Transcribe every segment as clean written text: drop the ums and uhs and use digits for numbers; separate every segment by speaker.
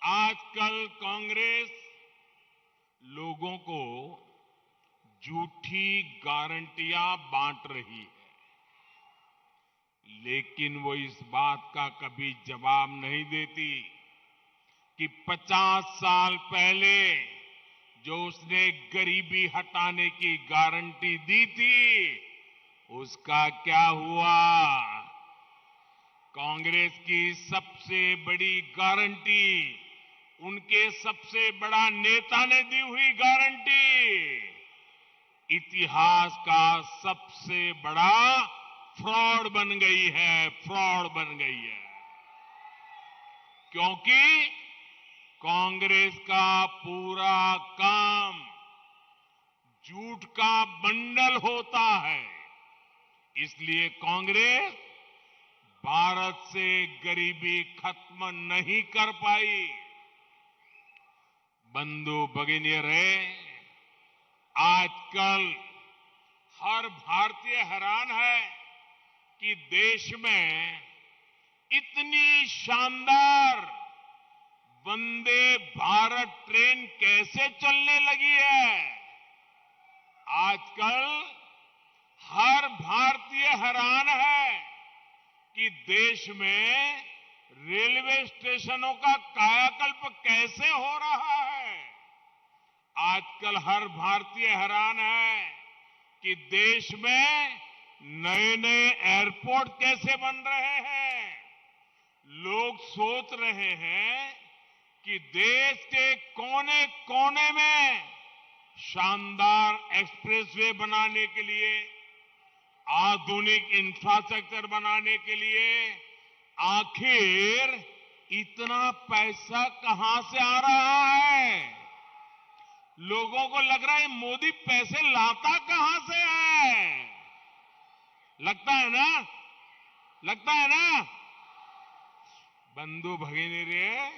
Speaker 1: आजकल कांग्रेस लोगों को झूठी गारंटियां बांट रही है, लेकिन वो इस बात का कभी जवाब नहीं देती कि 50 साल पहले जो उसने गरीबी हटाने की गारंटी दी थी, उसका क्या हुआ। कांग्रेस की सबसे बड़ी गारंटी उनके सबसे बड़ा नेता ने दी हुई गारंटी इतिहास का सबसे बड़ा फ्रॉड बन गई है, फ्रॉड बन गई है। क्योंकि कांग्रेस का पूरा काम झूठ का बंडल होता है, इसलिए कांग्रेस भारत से गरीबी खत्म नहीं कर पाई। बंधु भगिनीरे, आजकल हर भारतीय हैरान है कि देश में इतनी शानदार वंदे भारत ट्रेन कैसे चलने लगी है। आजकल हर भारतीय हैरान है कि देश में रेलवे स्टेशनों का कायाकल्प कैसे हो रहा है। आजकल हर भारतीय हैरान है कि देश में नए नए एयरपोर्ट कैसे बन रहे हैं। लोग सोच रहे हैं कि देश के कोने कोने में शानदार एक्सप्रेसवे बनाने के लिए, आधुनिक इंफ्रास्ट्रक्चर बनाने के लिए आखिर इतना पैसा कहां से आ रहा है। लोगों को लग रहा है मोदी पैसे लाता कहां से है। लगता है ना, लगता है ना। बंधु भगिनी रे,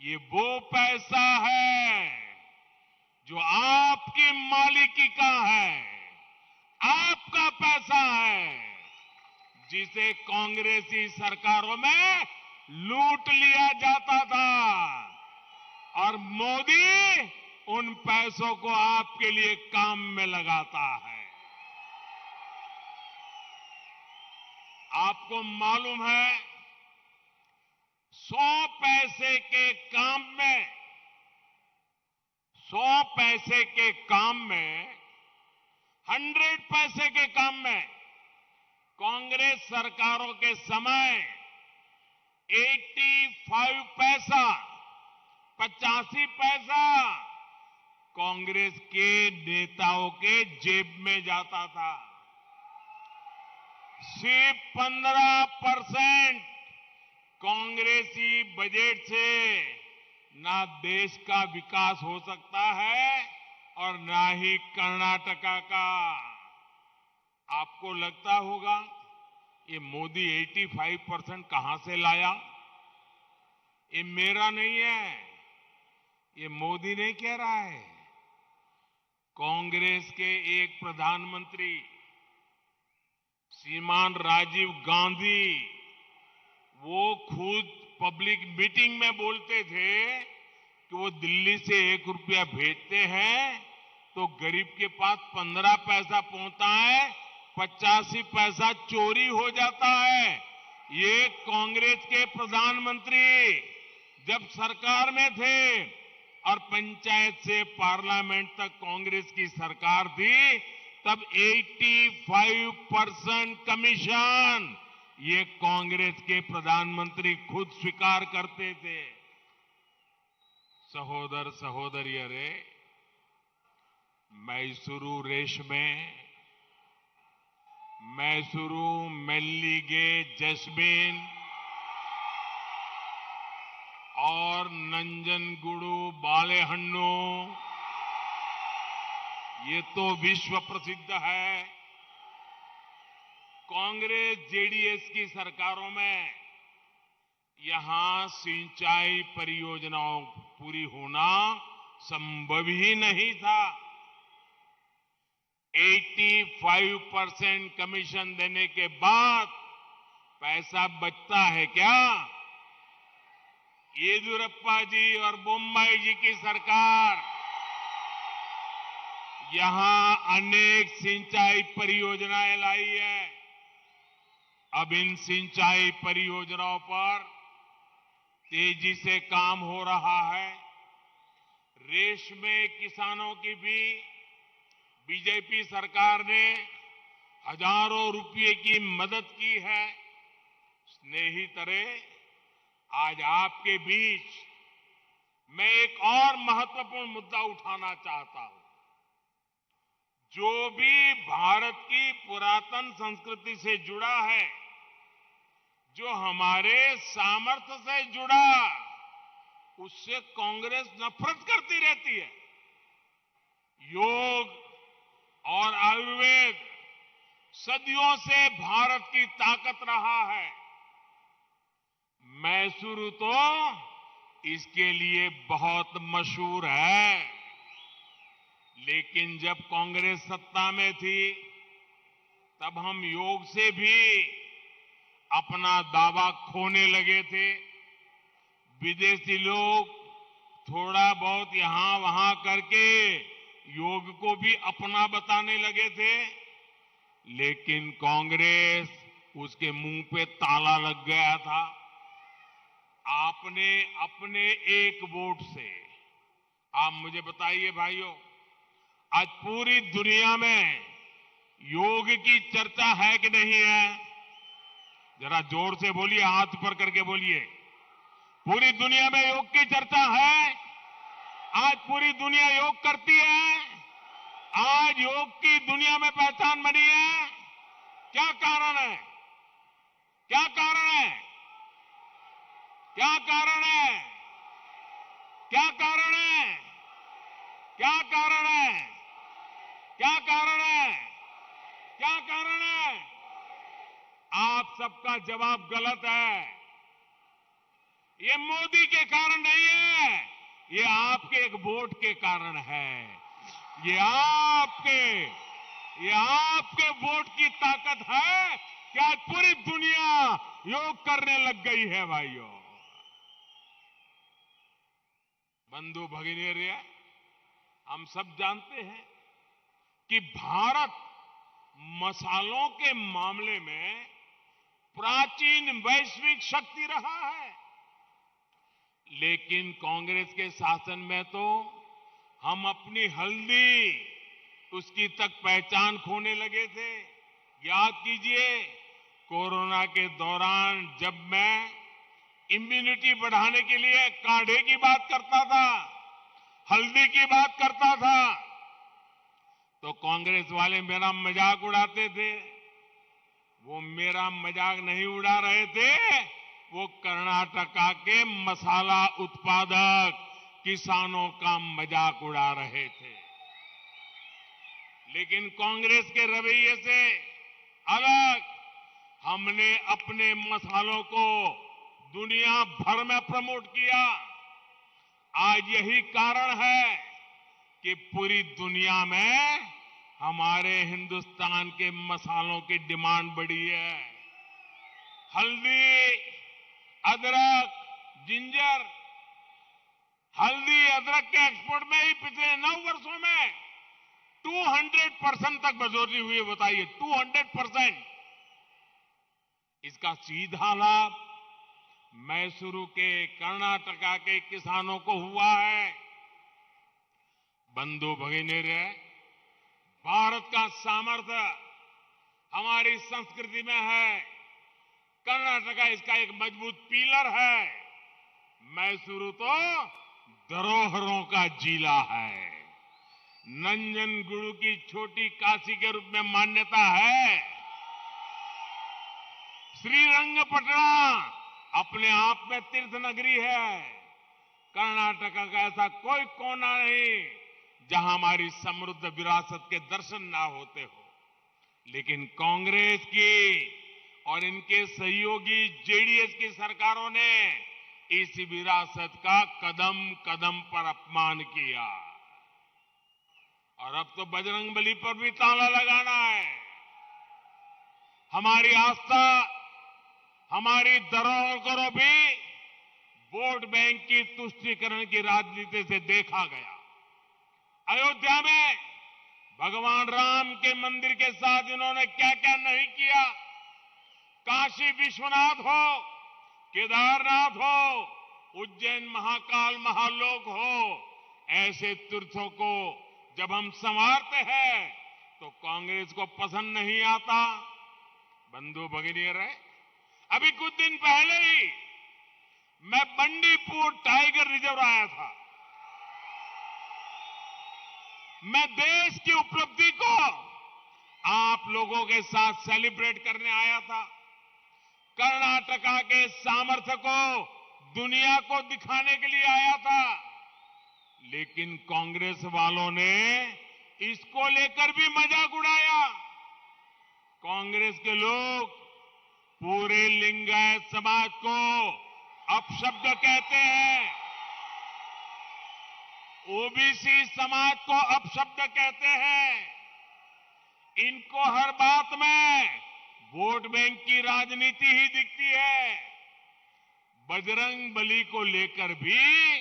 Speaker 1: ये वो पैसा है जो आपकी मालिकी का है, आपका पैसा है, जिसे कांग्रेसी सरकारों में लूट लिया जाता था और मोदी उन पैसों को आपके लिए काम में लगाता है। आपको मालूम है 100 पैसे के काम में 100 पैसे के काम में 100 पैसे के काम में कांग्रेस सरकारों के समय 85 पैसा 85 पैसा कांग्रेस के नेताओं के जेब में जाता था। सिर्फ 15% कांग्रेसी बजट से ना देश का विकास हो सकता है और ना ही कर्नाटका का। आपको लगता होगा ये मोदी 85% कहां से लाया। ये मेरा नहीं है, ये मोदी नहीं कह रहा है। कांग्रेस के एक प्रधानमंत्री श्रीमान राजीव गांधी, वो खुद पब्लिक मीटिंग में बोलते थे कि वो दिल्ली से 1 रुपया भेजते हैं तो गरीब के पास 15 पैसा पहुंचता है, 85 पैसा चोरी हो जाता है। ये कांग्रेस के प्रधानमंत्री जब सरकार में थे और पंचायत से पार्लियामेंट तक कांग्रेस की सरकार थी, तब 85% कमीशन ये कांग्रेस के प्रधानमंत्री खुद स्वीकार करते थे। सहोदर सहोदरियरे, मैसूरू रेशमे, मैसूरू मेल्लिगे जैस्मिन और नंजनगुडू बालेहन्नू, ये तो विश्व प्रसिद्ध है। कांग्रेस जेडीएस की सरकारों में यहां सिंचाई परियोजनाओं पूरी होना संभव ही नहीं था। 85% कमीशन देने के बाद पैसा बचता है क्या? येदियुरप्पा जी और बोम्मई जी की सरकार यहां अनेक सिंचाई परियोजनाएं लाई है। अब इन सिंचाई परियोजनाओं पर तेजी से काम हो रहा है। रेशमे किसानों की भी बीजेपी सरकार ने हजारों रुपये की मदद की है। स्नेहितरे, आज आपके बीच मैं एक और महत्वपूर्ण मुद्दा उठाना चाहता हूं। जो भी भारत की पुरातन संस्कृति से जुड़ा है, जो हमारे सामर्थ्य से जुड़ा, उससे कांग्रेस नफरत करती रहती है। योग और आयुर्वेद सदियों से भारत की ताकत रहा है। मैसूरू तो इसके लिए बहुत मशहूर है। लेकिन जब कांग्रेस सत्ता में थी, तब हम योग से भी अपना दावा खोने लगे थे। विदेशी लोग थोड़ा बहुत यहां वहां करके योग को भी अपना बताने लगे थे, लेकिन कांग्रेस उसके मुंह पे ताला लग गया था। आपने अपने एक वोट से, आप मुझे बताइए भाइयों, आज पूरी दुनिया में योग की चर्चा है कि नहीं है? जरा जोर से बोलिए, हाथ ऊपर करके बोलिए। पूरी दुनिया में योग की चर्चा है। आज पूरी दुनिया योग करती है। आज योग की दुनिया में पहचान बनी है। क्या कारण है? क्या कारण है? क्या कारण है? क्या कारण है? क्या कारण है? क्या कारण है? क्या कारण है? आप सबका जवाब गलत है। ये मोदी के कारण नहीं है, ये आपके एक वोट के कारण है। ये आपके वोट की ताकत है कि आज पूरी दुनिया योग करने लग गई है। भाइयों, बंधु भगिनी, हम सब जानते हैं कि भारत मसालों के मामले में प्राचीन वैश्विक शक्ति रहा है। लेकिन कांग्रेस के शासन में तो हम अपनी हल्दी, उसकी तक पहचान खोने लगे थे। याद कीजिए, कोरोना के दौरान जब मैं इम्यूनिटी बढ़ाने के लिए काढ़े की बात करता था, हल्दी की बात करता था, तो कांग्रेस वाले मेरा मजाक उड़ाते थे। वो मेरा मजाक नहीं उड़ा रहे थे, वो कर्नाटका के मसाला उत्पादक किसानों का मजाक उड़ा रहे थे। लेकिन कांग्रेस के रवैये से अलग हमने अपने मसालों को दुनिया भर में प्रमोट किया। आज यही कारण है कि पूरी दुनिया में हमारे हिंदुस्तान के मसालों की डिमांड बढ़ी है। हल्दी, अदरक, जिंजर, हल्दी अदरक के एक्सपोर्ट में ही पिछले 9 वर्षों में 200% तक बढ़ोतरी हुई है। बताइए, 200%। इसका सीधा लाभ मैसूरू के, कर्नाटका के किसानों को हुआ है। बंधु भगिनी, भारत का सामर्थ्य हमारी संस्कृति में है। कर्नाटका इसका एक मजबूत पिलर है। मैसूरू तो धरोहरों का जिला है। नंजनगुरु की छोटी काशी के रूप में मान्यता है। श्रीरंगपटना अपने आप में तीर्थ नगरी है। कर्नाटका का ऐसा कोई कोना नहीं जहां हमारी समृद्ध विरासत के दर्शन ना होते हो। लेकिन कांग्रेस की और इनके सहयोगी जेडीएस की सरकारों ने इस विरासत का कदम कदम पर अपमान किया। और अब तो बजरंगबली पर भी ताला लगाना है। हमारी आस्था, हमारी धरोहर को भी वोट बैंक की तुष्टीकरण की राजनीति से देखा गया। अयोध्या में भगवान राम के मंदिर के साथ इन्होंने क्या क्या नहीं किया। काशी विश्वनाथ हो, केदारनाथ हो, उज्जैन महाकाल महालोक हो, ऐसे तीर्थों को जब हम संवारते हैं तो कांग्रेस को पसंद नहीं आता। बंधु भगिनी रहे, अभी कुछ दिन पहले ही मैं बंडीपुर टाइगर रिजर्व आया था। मैं देश की उपलब्धि को आप लोगों के साथ सेलिब्रेट करने आया था। कर्नाटका के सामर्थ्य को दुनिया को दिखाने के लिए आया था। लेकिन कांग्रेस वालों ने इसको लेकर भी मजाक उड़ाया। कांग्रेस के लोग पूरे लिंगायत समाज को अपशब्द कहते हैं, ओबीसी समाज को अपशब्द कहते हैं। इनको हर बात में वोट बैंक की राजनीति ही दिखती है। बजरंग बली को लेकर भी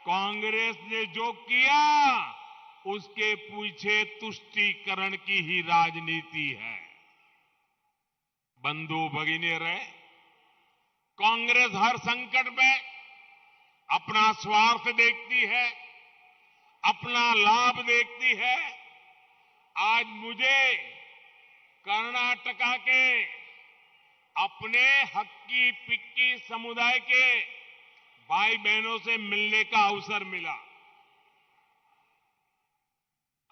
Speaker 1: कांग्रेस ने जो किया उसके पीछे तुष्टीकरण की ही राजनीति है। बंधु भगिनी रहे, कांग्रेस हर संकट में अपना स्वार्थ देखती है, अपना लाभ देखती है। आज मुझे कर्नाटका के अपने हक्की पिक्की समुदाय के भाई बहनों से मिलने का अवसर मिला।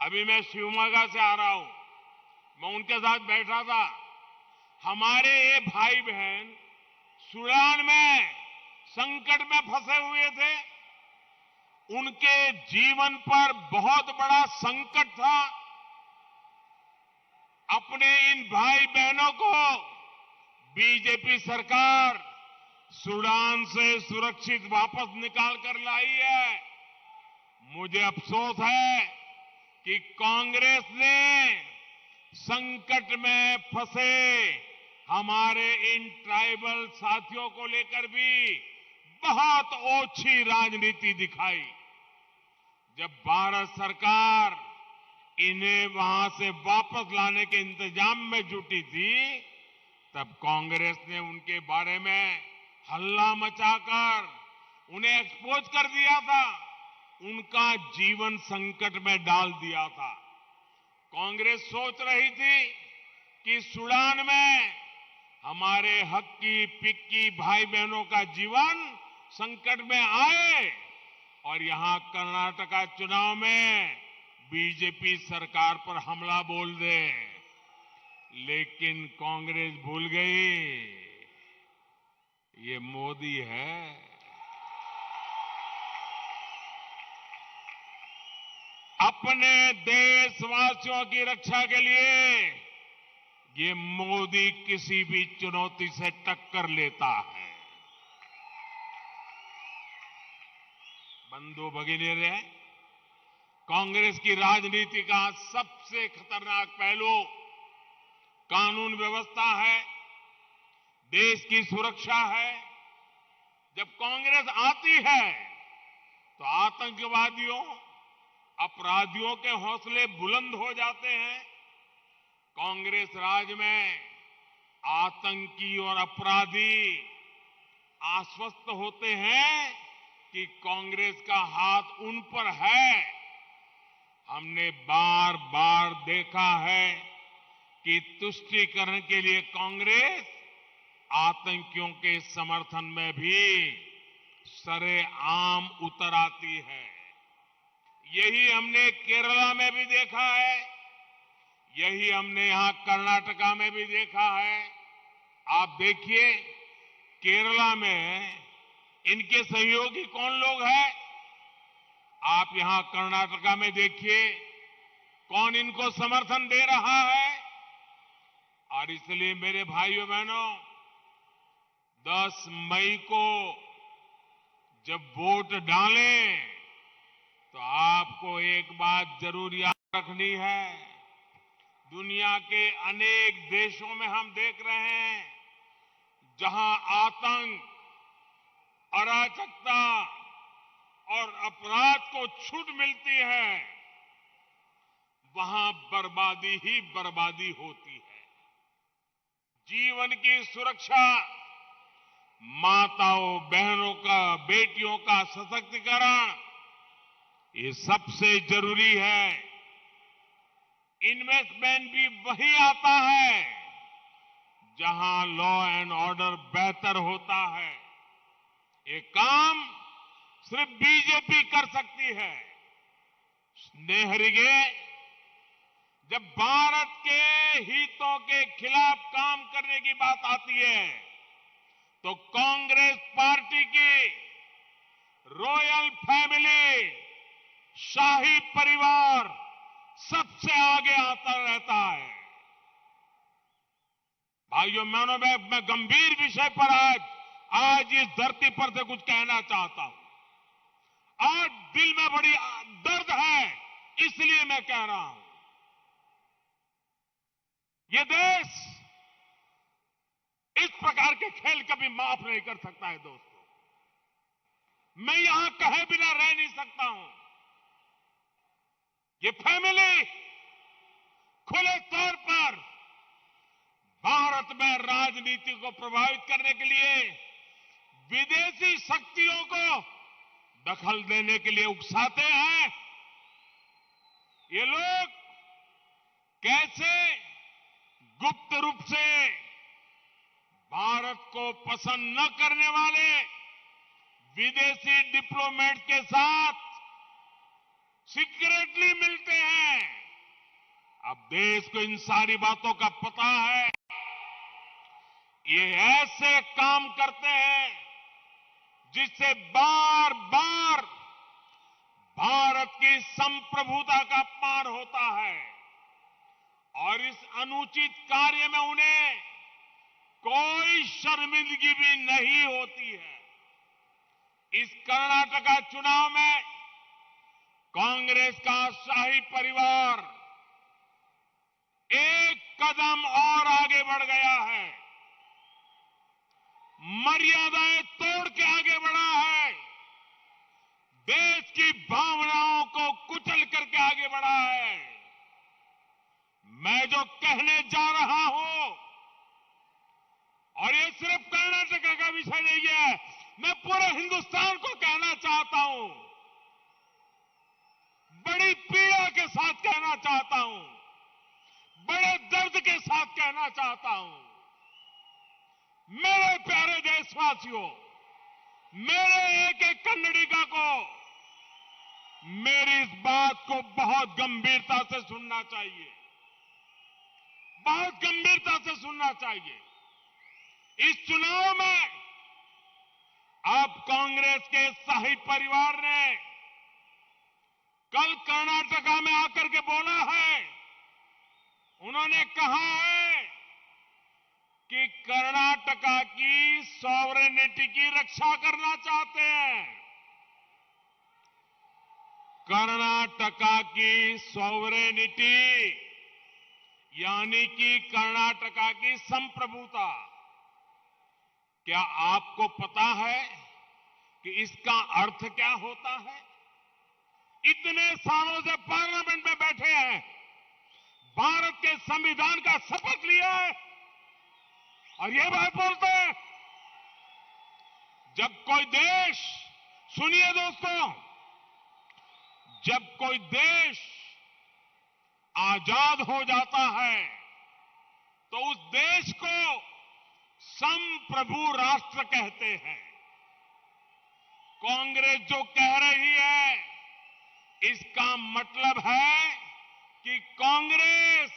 Speaker 1: अभी मैं शिवमोगा से आ रहा हूं, मैं उनके साथ बैठा था। हमारे ये भाई बहन सूडान में संकट में फंसे हुए थे। उनके जीवन पर बहुत बड़ा संकट था। अपने इन भाई बहनों को बीजेपी सरकार सूडान से सुरक्षित वापस निकाल कर लाई है। मुझे अफसोस है कि कांग्रेस ने संकट में फंसे हमारे इन ट्राइबल साथियों को लेकर भी बहुत ओछी राजनीति दिखाई। जब भारत सरकार इन्हें वहां से वापस लाने के इंतजाम में जुटी थी, तब कांग्रेस ने उनके बारे में हल्ला मचाकर उन्हें एक्सपोज कर दिया था, उनका जीवन संकट में डाल दिया था। कांग्रेस सोच रही थी कि सूडान में हमारे हक्की पिक्की भाई बहनों का जीवन संकट में आए और यहां कर्नाटका चुनाव में बीजेपी सरकार पर हमला बोल दे। लेकिन कांग्रेस भूल गई, ये मोदी है। अपने देशवासियों की रक्षा के लिए ये मोदी किसी भी चुनौती से टक्कर लेता है। बंधु भगिनी रहे, कांग्रेस की राजनीति का सबसे खतरनाक पहलू कानून व्यवस्था है, देश की सुरक्षा है। जब कांग्रेस आती है तो आतंकवादियों, अपराधियों के हौसले बुलंद हो जाते हैं। कांग्रेस राज में आतंकी और अपराधी आश्वस्त होते हैं कि कांग्रेस का हाथ उन पर है। हमने बार बार देखा है कि तुष्टीकरण के लिए कांग्रेस आतंकियों के समर्थन में भी सरेआम उतर आती है। यही हमने केरला में भी देखा है, यही हमने यहां कर्नाटका में भी देखा है। आप देखिए, केरला में इनके सहयोगी कौन लोग हैं? आप यहां कर्नाटका में देखिए कौन इनको समर्थन दे रहा है। और इसलिए मेरे भाइयों बहनों, 10 मई को जब वोट डालें तो आपको एक बात जरूर याद रखनी है। दुनिया के अनेक देशों में हम देख रहे हैं जहां आतंक अराजकता और अपराध को छूट मिलती है, वहां बर्बादी ही बर्बादी होती है। जीवन की सुरक्षा, माताओं बहनों का, बेटियों का सशक्तिकरण, ये सबसे जरूरी है। इन्वेस्टमेंट भी वहीं आता है जहां लॉ एंड ऑर्डर बेहतर होता है। ये काम सिर्फ बीजेपी कर सकती है। स्नेहरिगे, जब भारत के हितों के खिलाफ काम करने की बात आती है तो कांग्रेस पार्टी की रॉयल फैमिली, शाही परिवार सबसे आगे आता रहता है। भाइयों बहनों, मैं गंभीर विषय पर आज इस धरती पर से कुछ कहना चाहता हूं। आज दिल में बड़ी दर्द है, इसलिए मैं कह रहा हूं। ये देश इस प्रकार के खेल कभी माफ नहीं कर सकता है दोस्तों। मैं यहां कहे बिना रह नहीं सकता हूं। ये फैमिली खुले तौर पर भारत में राजनीति को प्रभावित करने के लिए विदेशी शक्तियों को दखल देने के लिए उकसाते हैं। ये लोग कैसे गुप्त रूप से भारत को पसंद न करने वाले विदेशी डिप्लोमेट के साथ सीक्रेटली मिलते हैं। अब देश को इन सारी बातों का पता है। ये ऐसे काम करते हैं जिससे बार बार भारत की संप्रभुता का अपमान होता है और इस अनुचित कार्य में उन्हें कोई शर्मिंदगी भी नहीं होती है। इस कर्नाटका चुनाव में कांग्रेस का शाही परिवार एक कदम और आगे बढ़ गया है, मर्यादाएं तोड़ के आगे बढ़ा है, देश की भावनाओं को कुचल करके आगे बढ़ा है। मैं जो कहने जा रहा हूं, और ये सिर्फ कर्नाटक का विषय नहीं है, मैं पूरे हिंदुस्तान को कहना चाहता हूं, बड़ी पीड़ा के साथ कहना चाहता हूं, बड़े दर्द के साथ कहना चाहता हूं। मेरे प्यारे देशवासियों, मेरे एक एक कन्नडिगा को मेरी इस बात को बहुत गंभीरता से सुनना चाहिए, बहुत गंभीरता से सुनना चाहिए। इस चुनाव में अब कांग्रेस के शाही परिवार ने कल कर्नाटका में आकर के बोला है, उन्होंने कहा है कि कर्नाटका की सॉवरेनिटी की रक्षा करना चाहते हैं। कर्नाटका की सॉवरेनिटी यानी कि कर्नाटका की संप्रभुता, क्या आपको पता है कि इसका अर्थ क्या होता है? इतने सालों से पार्लियामेंट में बैठे हैं, भारत के संविधान का शपथ लिया है और ये बात बोलते हैं। जब कोई देश, सुनिए दोस्तों, जब कोई देश आजाद हो जाता है तो उस देश को संप्रभु राष्ट्र कहते हैं। कांग्रेस जो कह रही है, इसका मतलब है कि कांग्रेस